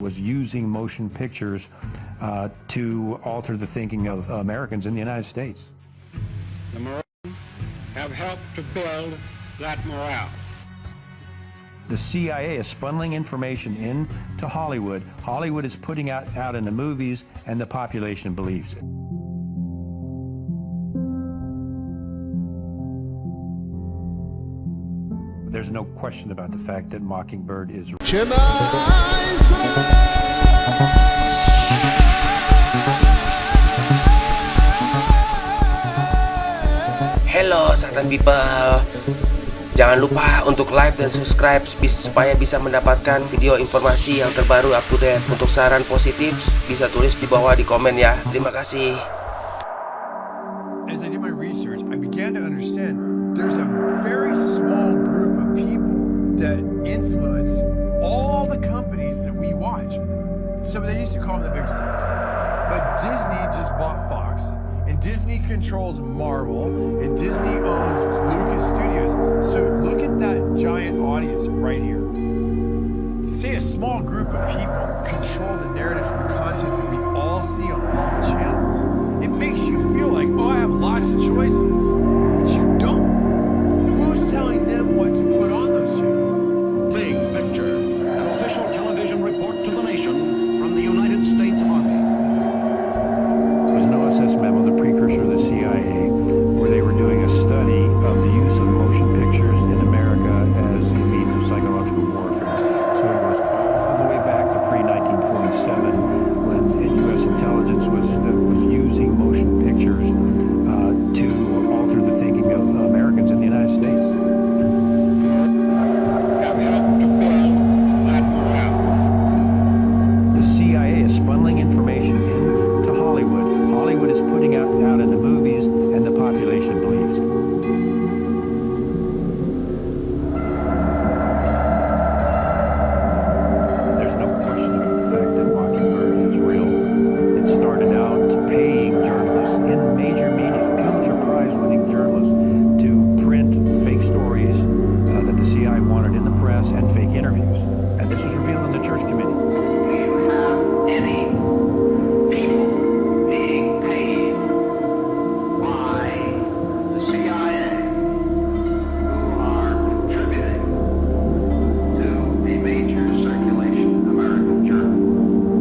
was using motion pictures to alter the thinking of Americans in the United States. The Marines have helped to build that morale. The CIA is funneling information into Hollywood. Hollywood is putting out in the movies, and the population believes it. There's no question about the fact that Mockingbird is Hello Satan People, jangan lupa untuk like dan subscribe supaya bisa mendapatkan video informasi yang terbaru up to date. Untuk saran positif bisa tulis di bawah di komen ya. Terima kasih. As I did my research, I began to understand there's a very small group of people that influence all the companies that we watch. So they used to call them the Big Six. But Disney just bought Fox, and Disney controls Marvel, and Disney owns Lucas Studios. So look at that giant audience right here. Say a small group of people control the narratives and the content that we all see on all the channels. It makes you feel like, oh, I have lots of choices, but you don't. Who's telling them what to put on those channels? Big picture, an official television report to the nation from the United States Army. It was an OSS memo, the precursor of the CIA, where they were doing a study of the use of motion pictures in America as a means of psychological warfare. So it goes all the way back to pre-1947, when U.S. intelligence was using motion pictures to alter the thinking of Americans in the United States. Have helped to build that morale. The CIA is funneling information into Hollywood. Hollywood is putting out in the movies, and the population believes it. There's no question about the fact that Mockingbird is real. It started out paying journalists in major media, Pulitzer Prize-winning journalists, to print fake stories that the CIA wanted in the press and fake interviews. And this was revealed in the Church Committee. Do you have any people being paid by the CIA who are contributing to a major circulation American journal?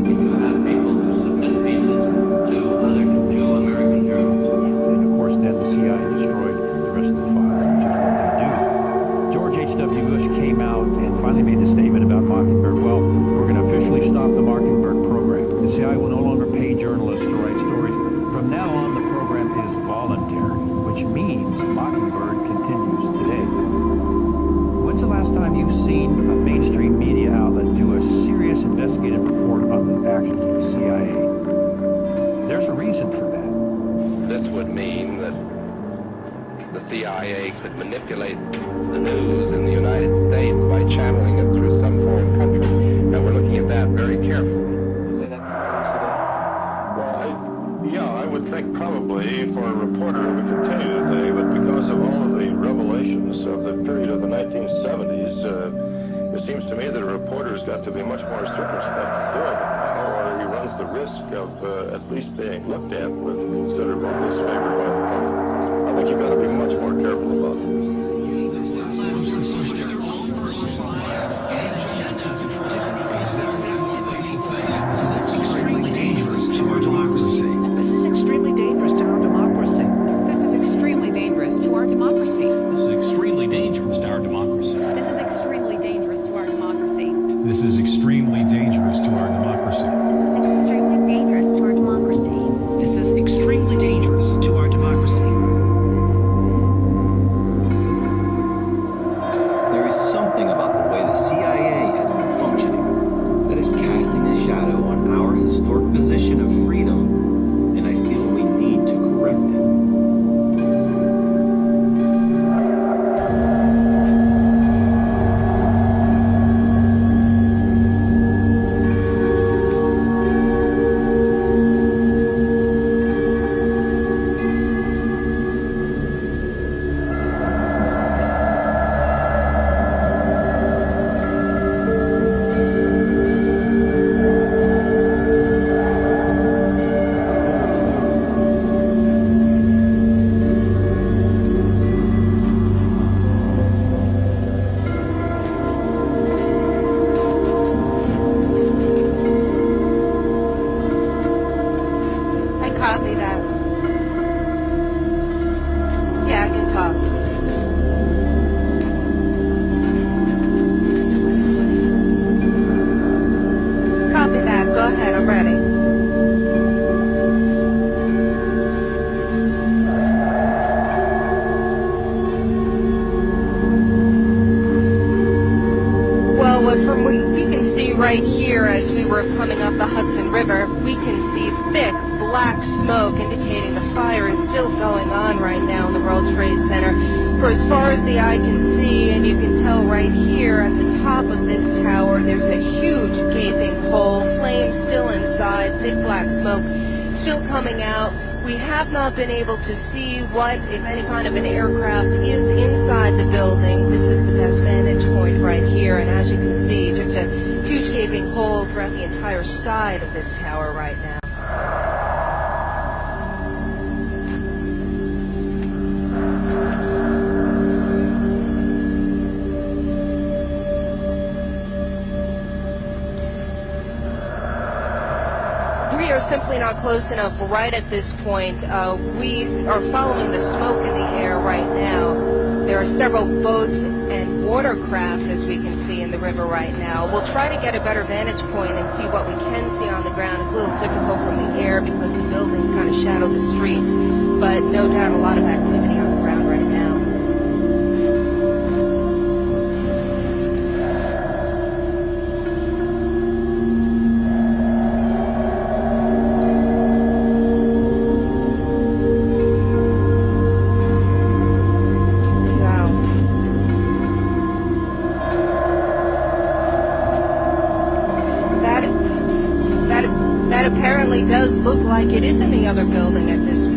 Do you have people who submit visas to American journals? And of course, then the CIA destroyed the rest of the files, which is what they do. George H.W. Bush came out and finally made the statement about Mockingbird. Well, we're going to officially stop the Mockingbird program. The CIA will no longer pay journalists to write stories. From now on, the program is voluntary, which means Mockingbird continues today. When's the last time you've seen a mainstream media outlet do a serious investigative report on the actions of the CIA? There's a reason for that. This would mean that the CIA could manipulate the news in the United States by channeling it through some foreign country. And we're looking at that very carefully. I would think probably for a reporter it would continue today, but because of all of the revelations of the period of the 1970s, it seems to me that a reporter's got to be much more circumspect doing it now, or he runs the risk of at least being looked at with considerable disfavor by the public. I think you've got to be much more careful about it. Extremely dangerous to our democracy. This is extremely dangerous to our democracy. This is extremely dangerous to our democracy. This is extremely dangerous to our democracy. This is extremely dangerous to our democracy. This is extremely dangerous to our democracy. This is extremely dangerous to our democracy. This is extremely dangerous to our democracy. There is something about the way the we're coming up the Hudson River, we can see thick black smoke indicating the fire is still going on right now in the World Trade Center. For as far as the eye can see, and you can tell right here at the top of this tower, there's a huge gaping hole, flames still inside, thick black smoke still coming out. We have not been able to see what, if any kind of an aircraft is inside the building. This is the best vantage point right here, and as you can see, just a huge gaping hole throughout the entire side of this tower right now. We are simply not close enough right at this point. We are following the smoke in the air right now. There are several boats and watercraft, as we can see, in the river right now. We'll try to get a better vantage point and see what we can see on the ground. It's a little difficult from the air because the buildings kind of shadow the streets, but no doubt a lot of activity on the ground right now. That apparently does look like it is in the other building at this